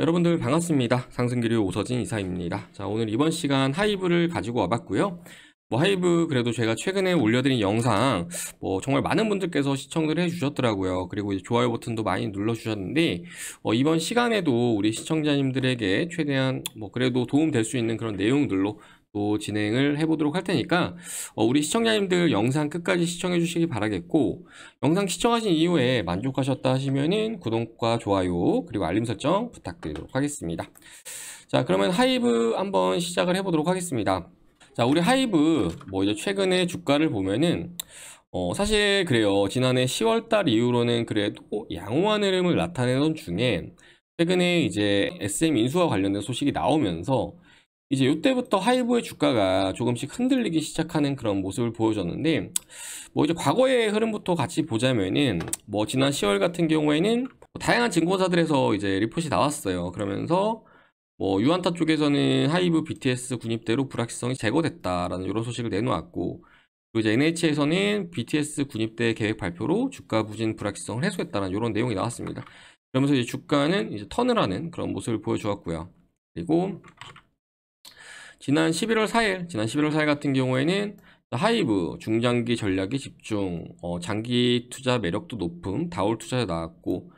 여러분들 반갑습니다. 상승기류 오서진 이사입니다. 자, 오늘 이번 시간 하이브를 가지고 와봤고요. 하이브 그래도 제가 최근에 올려드린 영상 정말 많은 분들께서 시청을 해주셨더라고요. 그리고 이제 좋아요 버튼도 많이 눌러주셨는데 이번 시간에도 우리 시청자님들에게 최대한 그래도 도움 될 수 있는 그런 내용들로 또 진행을 해보도록 할 테니까 우리 시청자님들 영상 끝까지 시청해 주시기 바라겠고, 영상 시청하신 이후에 만족하셨다 하시면은 구독과 좋아요 그리고 알림 설정 부탁드리도록 하겠습니다. 자, 그러면 하이브 한번 시작을 해보도록 하겠습니다. 자, 우리 하이브 이제 최근에 주가를 보면은 사실 그래요. 지난해 10월달 이후로는 그래도 양호한 흐름을 나타내던 중에 최근에 이제 SM 인수와 관련된 소식이 나오면서 이제 이때부터 하이브의 주가가 조금씩 흔들리기 시작하는 그런 모습을 보여줬는데, 이제 과거의 흐름부터 같이 보자면은 지난 10월 같은 경우에는 다양한 증권사들에서 이제 리포트가 나왔어요. 그러면서 유안타 쪽에서는 하이브 BTS 군입대로 불확실성이 제거됐다라는 이런 소식을 내놓았고, 그리고 이제 NH에서는 BTS 군입대 계획 발표로 주가 부진 불확실성을 해소했다는 이런 내용이 나왔습니다. 그러면서 이제 주가는 이제 턴을 하는 그런 모습을 보여주었고요. 그리고 지난 11월 4일 같은 경우에는 하이브 중장기 전략에 집중, 장기 투자 매력도 높음, 다올 투자에 나왔고,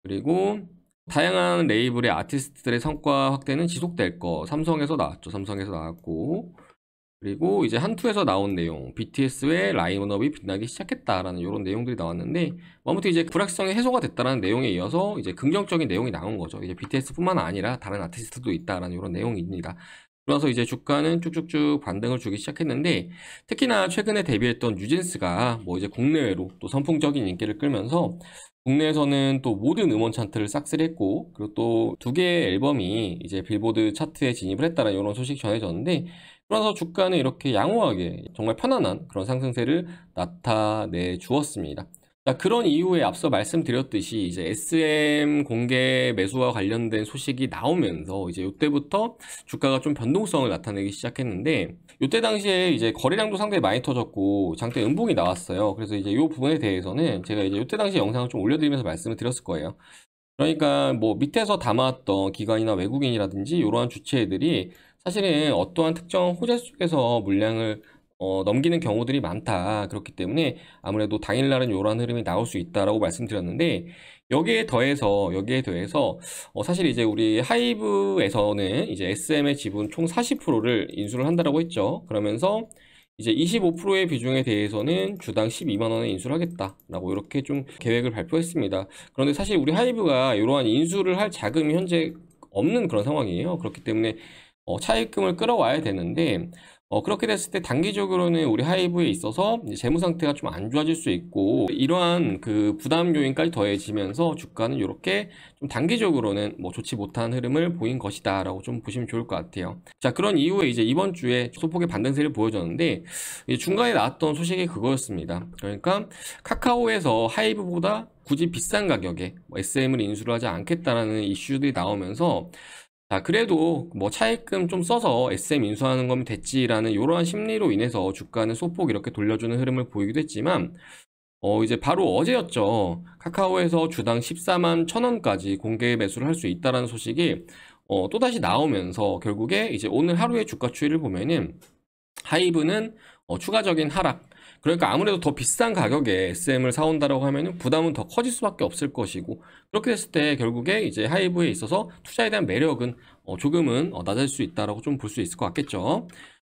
그리고 다양한 레이블의 아티스트들의 성과 확대는 지속될 거, 삼성에서 나왔고, 그리고 이제 한투에서 나온 내용, BTS의 라인업이 빛나기 시작했다라는 이런 내용들이 나왔는데, 아무튼 이제 불확실성이 해소가 됐다라는 내용에 이어서 이제 긍정적인 내용이 나온 거죠. 이제 BTS뿐만 아니라 다른 아티스트도 있다라는 이런 내용입니다. 그래서 이제 주가는 쭉쭉쭉 반등을 주기 시작했는데, 특히나 최근에 데뷔했던 뉴진스가 이제 국내외로 또 선풍적인 인기를 끌면서 국내에서는 또 모든 음원 차트를 싹쓸이했고, 그리고 또 2개의 앨범이 이제 빌보드 차트에 진입을 했다는 이런 소식이 전해졌는데, 그래서 주가는 이렇게 양호하게 정말 편안한 그런 상승세를 나타내 주었습니다. 자, 그런 이후에 앞서 말씀드렸듯이 이제 SM 공개 매수와 관련된 소식이 나오면서 이제 이때부터 주가가 좀 변동성을 나타내기 시작했는데, 이때 당시에 이제 거래량도 상당히 많이 터졌고 장대 음봉이 나왔어요. 그래서 이제 이 부분에 대해서는 제가 이제 이때 당시 영상을 좀 올려드리면서 말씀을 드렸을 거예요. 그러니까 밑에서 담아왔던 기관이나 외국인이라든지 이러한 주체들이 사실은 어떠한 특정 호재 속에서 물량을 넘기는 경우들이 많다. 그렇기 때문에 아무래도 당일날은 이러한 흐름이 나올 수 있다라고 말씀드렸는데, 여기에 더해서 사실 이제 우리 하이브에서는 이제 SM의 지분 총 40%를 인수를 한다라고 했죠. 그러면서 이제 25%의 비중에 대해서는 주당 12만 원에 인수를 하겠다라고 이렇게 좀 계획을 발표했습니다. 그런데 사실 우리 하이브가 이러한 인수를 할 자금이 현재 없는 그런 상황이에요. 그렇기 때문에 차입금을 끌어와야 되는데, 그렇게 됐을 때 단기적으로는 우리 하이브에 있어서 재무 상태가 좀 안 좋아질 수 있고, 이러한 그 부담 요인까지 더해지면서 주가는 이렇게 좀 단기적으로는 좋지 못한 흐름을 보인 것이다 라고 좀 보시면 좋을 것 같아요. 자, 그런 이후에 이제 이번 주에 소폭의 반등세를 보여줬는데, 중간에 나왔던 소식이 그거였습니다. 그러니까 카카오에서 하이브보다 굳이 비싼 가격에 SM을 인수를 하지 않겠다라는 이슈들이 나오면서, 자, 그래도 차입금 좀 써서 SM 인수하는 거면 됐지라는 이러한 심리로 인해서 주가는 소폭 이렇게 돌려주는 흐름을 보이기도 했지만, 이제 바로 어제였죠. 카카오에서 주당 14만 1,000원까지 공개 매수를 할 수 있다라는 소식이 또다시 나오면서 결국에 이제 오늘 하루의 주가 추이를 보면은 하이브는 추가적인 하락, 그러니까 아무래도 더 비싼 가격에 SM을 사온다라고 하면은 부담은 더 커질 수밖에 없을 것이고, 그렇게 됐을 때 결국에 이제 하이브에 있어서 투자에 대한 매력은 조금은 낮아질 수 있다라고 좀 볼 수 있을 것 같겠죠.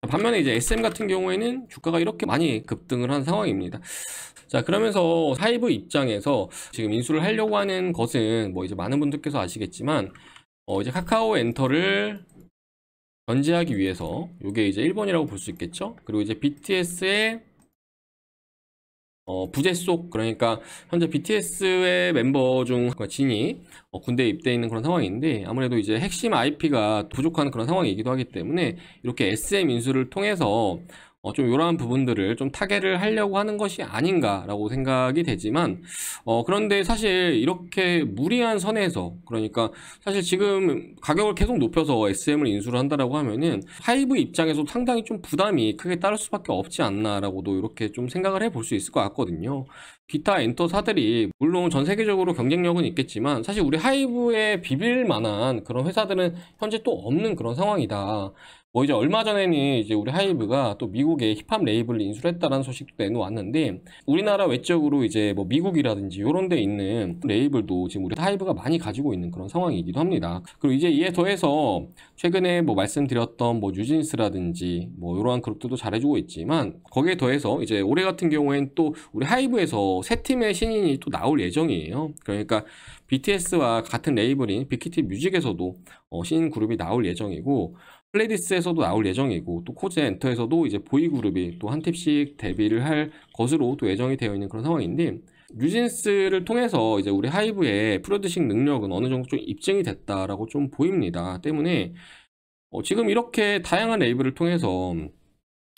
반면에 이제 SM 같은 경우에는 주가가 이렇게 많이 급등을 한 상황입니다. 자, 그러면서 하이브 입장에서 지금 인수를 하려고 하는 것은 이제 많은 분들께서 아시겠지만 이제 카카오 엔터를 견제하기 위해서, 요게 이제 1번이라고 볼 수 있겠죠. 그리고 이제 BTS의 부재 속, 그러니까 현재 BTS의 멤버 중 진이 군대에 입대해 있는 그런 상황인데, 아무래도 이제 핵심 IP가 부족한 그런 상황이기도 하기 때문에 이렇게 SM 인수를 통해서 좀 이러한 부분들을 좀 타개를 하려고 하는 것이 아닌가라고 생각이 되지만, 그런데 사실 이렇게 무리한 선에서, 그러니까 사실 지금 가격을 계속 높여서 SM을 인수를 한다라고 하면은 하이브 입장에서 상당히 좀 부담이 크게 따를 수밖에 없지 않나라고도 이렇게 좀 생각을 해볼 수 있을 것 같거든요. 기타 엔터사들이 물론 전 세계적으로 경쟁력은 있겠지만 사실 우리 하이브에 비빌 만한 그런 회사들은 현재 또 없는 그런 상황이다. 뭐 이제 얼마 전에는 이제 우리 하이브가 또 미국에 힙합 레이블을 인수를 했다라는 소식도 내놓았는데, 우리나라 외적으로 이제 뭐 미국이라든지 이런 데 있는 레이블도 지금 우리 하이브가 많이 가지고 있는 그런 상황이기도 합니다. 그리고 이제 이에 더해서 최근에 뭐 말씀드렸던 뭐 뉴진스라든지 뭐 이러한 그룹들도 잘해주고 있지만, 거기에 더해서 이제 올해 같은 경우엔 또 우리 하이브에서 새 팀의 신인이 또 나올 예정이에요. 그러니까 BTS와 같은 레이블인 빅히트 뮤직에서도 신인 그룹이 나올 예정이고, 플레이디스에서도 나올 예정이고, 또 코즈 엔터에서도 이제 보이그룹이 또 한 팀씩 데뷔를 할 것으로 또 예정이 되어 있는 그런 상황인데, 뉴진스를 통해서 이제 우리 하이브의 프로듀싱 능력은 어느 정도 좀 입증이 됐다라고 좀 보입니다. 때문에 지금 이렇게 다양한 레이블을 통해서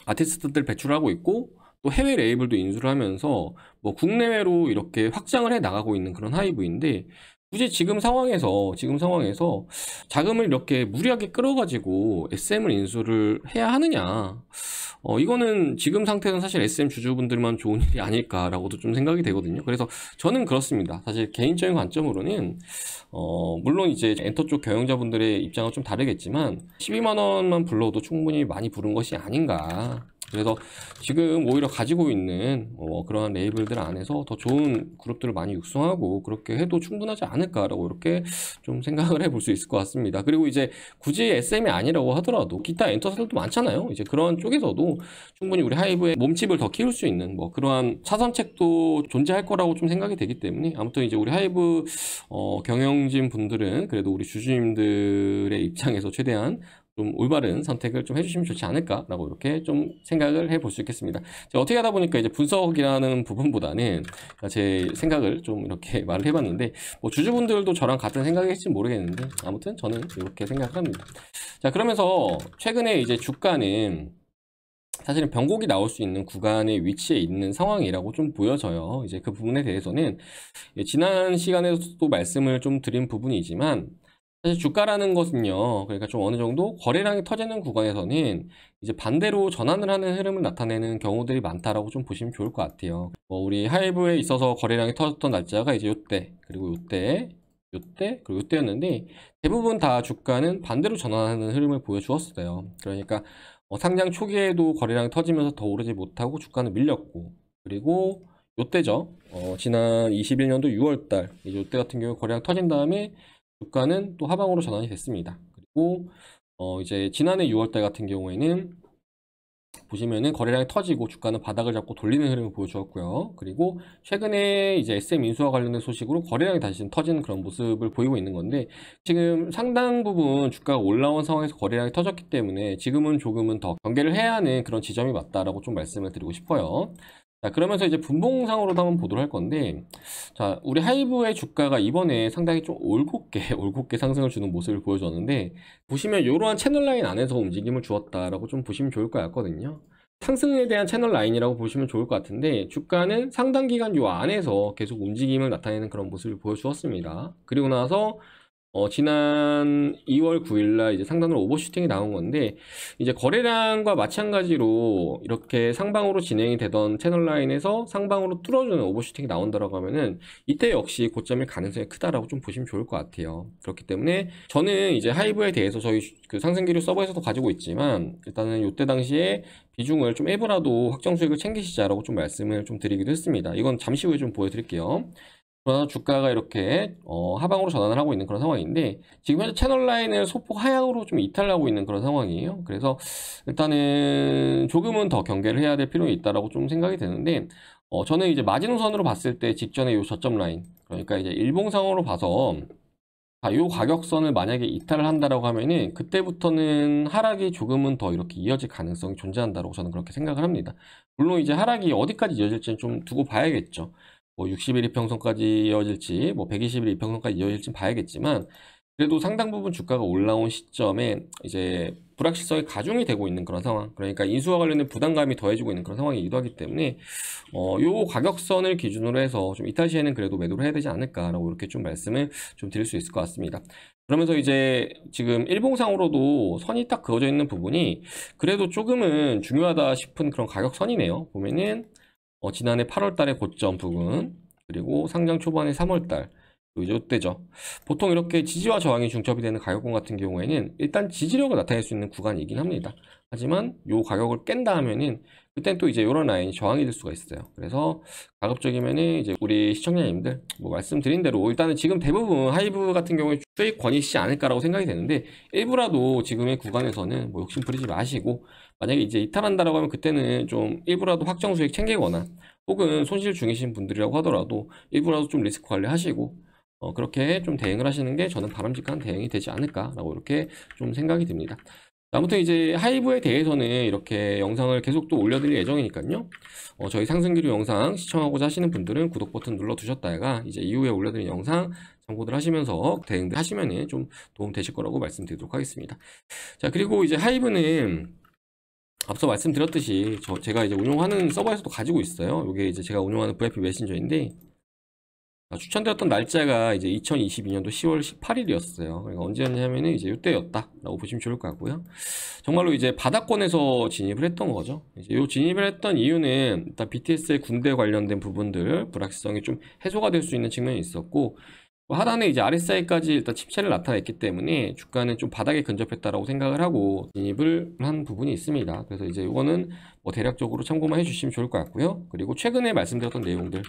아티스트들 배출하고 있고, 또 해외 레이블도 인수를 하면서 뭐 국내외로 이렇게 확장을 해 나가고 있는 그런 하이브인데, 굳이 지금 상황에서 자금을 이렇게 무리하게 끌어가지고 SM을 인수를 해야 하느냐, 이거는 지금 상태는 사실 SM 주주분들만 좋은 일이 아닐까라고도 좀 생각이 되거든요. 그래서 저는 그렇습니다. 사실 개인적인 관점으로는 물론 이제 엔터 쪽 경영자분들의 입장은 좀 다르겠지만 12만 원만 불러도 충분히 많이 부른 것이 아닌가. 그래서 지금 오히려 가지고 있는 그러한 레이블들 안에서 더 좋은 그룹들을 많이 육성하고 그렇게 해도 충분하지 않을까라고 이렇게 좀 생각을 해볼 수 있을 것 같습니다. 그리고 이제 굳이 SM이 아니라고 하더라도 기타 엔터사들도 많잖아요. 이제 그런 쪽에서도 충분히 우리 하이브의 몸집을 더 키울 수 있는 뭐 그러한 차선책도 존재할 거라고 좀 생각이 되기 때문에, 아무튼 이제 우리 하이브 경영진 분들은 그래도 우리 주주님들의 입장에서 최대한 좀 올바른 선택을 좀 해주시면 좋지 않을까라고 이렇게 좀 생각을 해볼 수 있겠습니다. 제가 어떻게 하다 보니까 이제 분석이라는 부분보다는 제 생각을 좀 이렇게 말을 해봤는데, 뭐 주주분들도 저랑 같은 생각일지 모르겠는데 아무튼 저는 이렇게 생각을 합니다. 자, 그러면서 최근에 이제 주가는 사실은 변곡이 나올 수 있는 구간의 위치에 있는 상황이라고 좀 보여져요. 이제 그 부분에 대해서는 지난 시간에서도 말씀을 좀 드린 부분이지만, 사실 주가라는 것은요, 그러니까 좀 어느 정도 거래량이 터지는 구간에서는 이제 반대로 전환을 하는 흐름을 나타내는 경우들이 많다라고 좀 보시면 좋을 것 같아요. 뭐 우리 하이브에 있어서 거래량이 터졌던 날짜가 이제 요때, 그리고 요때, 그리고 요때였는데, 대부분 다 주가는 반대로 전환하는 흐름을 보여주었어요. 그러니까 상장 초기에도 거래량이 터지면서 더 오르지 못하고 주가는 밀렸고, 그리고 요때죠. 지난 21년도 6월달, 이제 요때 같은 경우 거래량 터진 다음에 주가는 또 하방으로 전환이 됐습니다. 그리고 이제 지난해 6월달 같은 경우에는 보시면은 거래량이 터지고 주가는 바닥을 잡고 돌리는 흐름을 보여주었고요. 그리고 최근에 이제 SM 인수와 관련된 소식으로 거래량이 다시 터지는 그런 모습을 보이고 있는 건데, 지금 상당 부분 주가가 올라온 상황에서 거래량이 터졌기 때문에 지금은 조금은 더 경계를 해야 하는 그런 지점이 맞다라고 좀 말씀을 드리고 싶어요. 자, 그러면서 이제 분봉상으로도 한번 보도록 할 건데, 자, 우리 하이브의 주가가 이번에 상당히 좀 올곧게 상승을 주는 모습을 보여줬는데, 보시면 이러한 채널 라인 안에서 움직임을 주었다라고 좀 보시면 좋을 것 같거든요. 상승에 대한 채널 라인이라고 보시면 좋을 것 같은데, 주가는 상당 기간 요 안에서 계속 움직임을 나타내는 그런 모습을 보여주었습니다. 그리고 나서 지난 2월 9일날 이제 상단으로 오버슈팅이 나온 건데, 이제 거래량과 마찬가지로 이렇게 상방으로 진행이 되던 채널 라인에서 상방으로 뚫어주는 오버슈팅이 나온다라고 하면은 이때 역시 고점일 가능성이 크다라고 좀 보시면 좋을 것 같아요. 그렇기 때문에 저는 이제 하이브에 대해서 저희 그 상승기류 서버에서도 가지고 있지만, 일단은 이때 당시에 비중을 좀 일부라도 확정 수익을 챙기시자라고 좀 말씀을 좀 드리기도 했습니다. 이건 잠시 후에 좀 보여드릴게요. 그러나 주가가 이렇게 하방으로 전환을 하고 있는 그런 상황인데, 지금 현재 채널 라인을 소폭 하향으로 좀 이탈하고 있는 그런 상황이에요. 그래서 일단은 조금은 더 경계를 해야 될 필요가 있다라고 좀 생각이 되는데, 저는 이제 마지노선으로 봤을 때 직전에 요 저점 라인, 그러니까 이제 일봉상으로 봐서 요 가격선을 만약에 이탈을 한다라고 하면은 그때부터는 하락이 조금은 더 이렇게 이어질 가능성이 존재한다고 저는 그렇게 생각을 합니다. 물론 이제 하락이 어디까지 이어질지는 좀 두고 봐야겠죠. 뭐 60일 이평선까지 이어질지 뭐 120일 이평선까지 이어질지 봐야겠지만, 그래도 상당 부분 주가가 올라온 시점에 이제 불확실성이 가중이 되고 있는 그런 상황, 그러니까 인수와 관련된 부담감이 더해지고 있는 그런 상황이기도 하기 때문에 요 가격선을 기준으로 해서 좀 이탈 시에는 그래도 매도를 해야 되지 않을까라고 이렇게 좀 말씀을 좀 드릴 수 있을 것 같습니다. 그러면서 이제 지금 일봉상으로도 선이 딱 그어져 있는 부분이 그래도 조금은 중요하다 싶은 그런 가격선이네요. 보면은 지난해 8월 달의 고점 부근, 그리고 상장 초반의 3월 달, 이제 이때죠. 보통 이렇게 지지와 저항이 중첩이 되는 가격권 같은 경우에는 일단 지지력을 나타낼 수 있는 구간이긴 합니다. 하지만 요 가격을 깬다 하면은 그땐 또 이제 이런 라인이 저항이 될 수가 있어요. 그래서 가급적이면은 이제 우리 시청자님들 뭐 말씀드린 대로 일단은 지금 대부분 하이브 같은 경우에 수익 권이시지 않을까라고 생각이 되는데, 일부라도 지금의 구간에서는 뭐 욕심 부리지 마시고, 만약에 이제 이탈한다라고 하면 그때는 좀 일부라도 확정 수익 챙기거나, 혹은 손실 중이신 분들이라고 하더라도 일부라도 좀 리스크 관리하시고 그렇게 좀 대응을 하시는 게 저는 바람직한 대응이 되지 않을까라고 이렇게 좀 생각이 듭니다. 아무튼 이제 하이브에 대해서는 이렇게 영상을 계속 또 올려드릴 예정이니까요. 저희 상승기류 영상 시청하고자 하시는 분들은 구독 버튼 눌러두셨다가 이제 이후에 올려드린 영상 참고들 하시면서 대응들 하시면은 좀 도움 되실 거라고 말씀드리도록 하겠습니다. 자, 그리고 이제 하이브는 앞서 말씀드렸듯이 제가 이제 운용하는 서버에서도 가지고 있어요. 이게 이제 제가 운용하는 VIP 메신저인데, 추천드렸던 날짜가 이제 2022년도 10월 18일이었어요. 그러니까 언제였냐면은 이제 이때였다라고 보시면 좋을 것 같고요. 정말로 이제 바닥권에서 진입을 했던 거죠. 이제 요 진입을 했던 이유는 일단 BTS의 군대 관련된 부분들 불확실성이 좀 해소가 될 수 있는 측면이 있었고, 하단에 이제 RSI까지 일단 침체를 나타냈기 때문에 주가는 좀 바닥에 근접했다라고 생각을 하고 진입을 한 부분이 있습니다. 그래서 이제 이거는 뭐 대략적으로 참고만 해주시면 좋을 것 같고요. 그리고 최근에 말씀드렸던 내용들,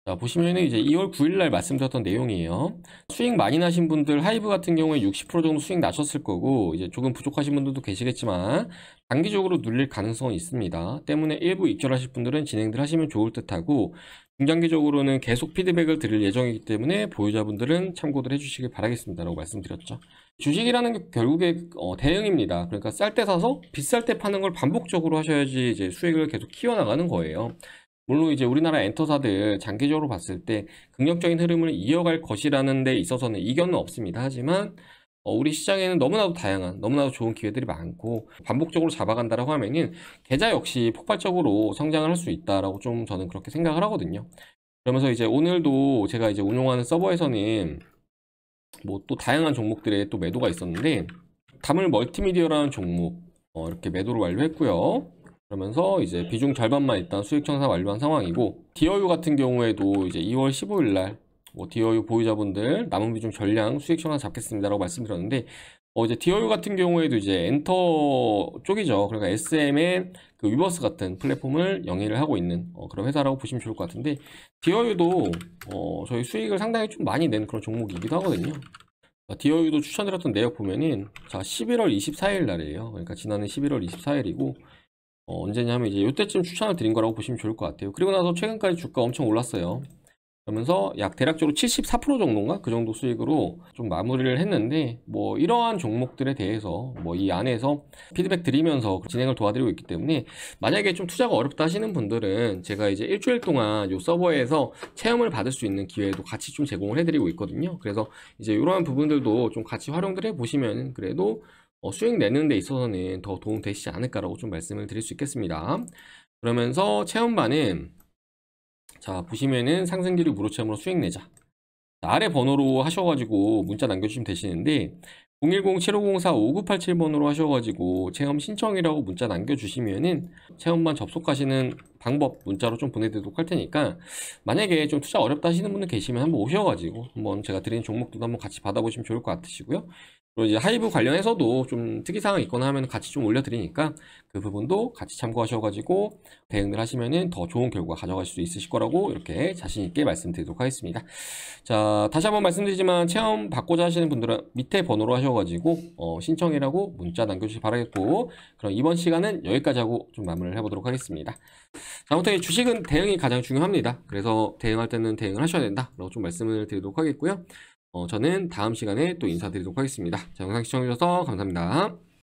자, 보시면은 이제 2월 9일날 말씀드렸던 내용이에요. 수익 많이 나신 분들 하이브 같은 경우에 60% 정도 수익 나셨을 거고, 이제 조금 부족하신 분들도 계시겠지만 단기적으로 눌릴 가능성은 있습니다. 때문에 일부 익절하실 분들은 진행들 하시면 좋을 듯하고, 중장기적으로는 계속 피드백을 드릴 예정이기 때문에 보유자분들은 참고들 해주시길 바라겠습니다 라고 말씀드렸죠. 주식이라는 게 결국에 대응입니다. 그러니까 쌀 때 사서 비쌀 때 파는 걸 반복적으로 하셔야지 이제 수익을 계속 키워나가는 거예요. 물론 이제 우리나라 엔터사들 장기적으로 봤을 때 긍정적인 흐름을 이어갈 것이라는 데 있어서는 이견은 없습니다. 하지만 우리 시장에는 너무나도 다양한, 너무나도 좋은 기회들이 많고 반복적으로 잡아간다라고 하면은 계좌 역시 폭발적으로 성장을 할 수 있다라고 좀 저는 그렇게 생각을 하거든요. 그러면서 이제 오늘도 제가 이제 운용하는 서버에서는 뭐 또 다양한 종목들의 또 매도가 있었는데, 다물 멀티미디어라는 종목 이렇게 매도를 완료했고요. 그러면서 이제 비중 절반만 일단 수익 청산 완료한 상황이고, 디어유 같은 경우에도 이제 2월 15일 날 뭐 디어유 보유자분들 남은 비중 전량 수익 청산 잡겠습니다라고 말씀드렸는데, 이제 디어유 같은 경우에도 이제 엔터 쪽이죠. 그러니까 SM의 그 위버스 같은 플랫폼을 영위를 하고 있는 그런 회사라고 보시면 좋을 것 같은데, 디어유도 저희 수익을 상당히 좀 많이 낸 그런 종목이기도 하거든요. 디어유도 추천드렸던 내역 보면은 자 11월 24일 날이에요. 그러니까 지난해 11월 24일이고 언제냐면 이제 이때쯤 추천을 드린 거라고 보시면 좋을 것 같아요. 그리고 나서 최근까지 주가 엄청 올랐어요. 그러면서 약 대략적으로 74% 정도인가? 그 정도 수익으로 좀 마무리를 했는데, 뭐 이러한 종목들에 대해서 뭐 이 안에서 피드백 드리면서 진행을 도와드리고 있기 때문에, 만약에 좀 투자가 어렵다 하시는 분들은 제가 이제 일주일 동안 요 서버에서 체험을 받을 수 있는 기회도 같이 좀 제공을 해드리고 있거든요. 그래서 이제 이러한 부분들도 좀 같이 활용들 해보시면 그래도 수익 내는 데 있어서는 더 도움 되시지 않을까라고 좀 말씀을 드릴 수 있겠습니다. 그러면서 체험반은 자 보시면은 상승기류 무료 체험으로 수익 내자, 아래 번호로 하셔가지고 문자 남겨주시면 되시는데 010-7504-5987번으로 하셔가지고 체험 신청이라고 문자 남겨주시면은 체험반 접속하시는 방법 문자로 좀 보내드리도록 할 테니까, 만약에 좀 투자 어렵다 하시는 분들 계시면 한번 오셔가지고 한번 제가 드리는 종목들도 한번 같이 받아보시면 좋을 것 같으시고요. 그리고 이제 하이브 관련해서도 좀 특이사항 있거나 하면 같이 좀 올려드리니까 그 부분도 같이 참고하셔가지고 대응을 하시면은 더 좋은 결과 가져가실 수 있으실 거라고 이렇게 자신있게 말씀드리도록 하겠습니다. 자, 다시 한번 말씀드리지만 체험 받고자 하시는 분들은 밑에 번호로 하셔가지고 신청이라고 문자 남겨주시기 바라겠고, 그럼 이번 시간은 여기까지 하고 좀 마무리를 해보도록 하겠습니다. 자, 아무튼 주식은 대응이 가장 중요합니다. 그래서 대응할 때는 대응을 하셔야 된다 라고 좀 말씀을 드리도록 하겠고요. 저는 다음 시간에 또 인사드리도록 하겠습니다. 자, 영상 시청해주셔서 감사합니다.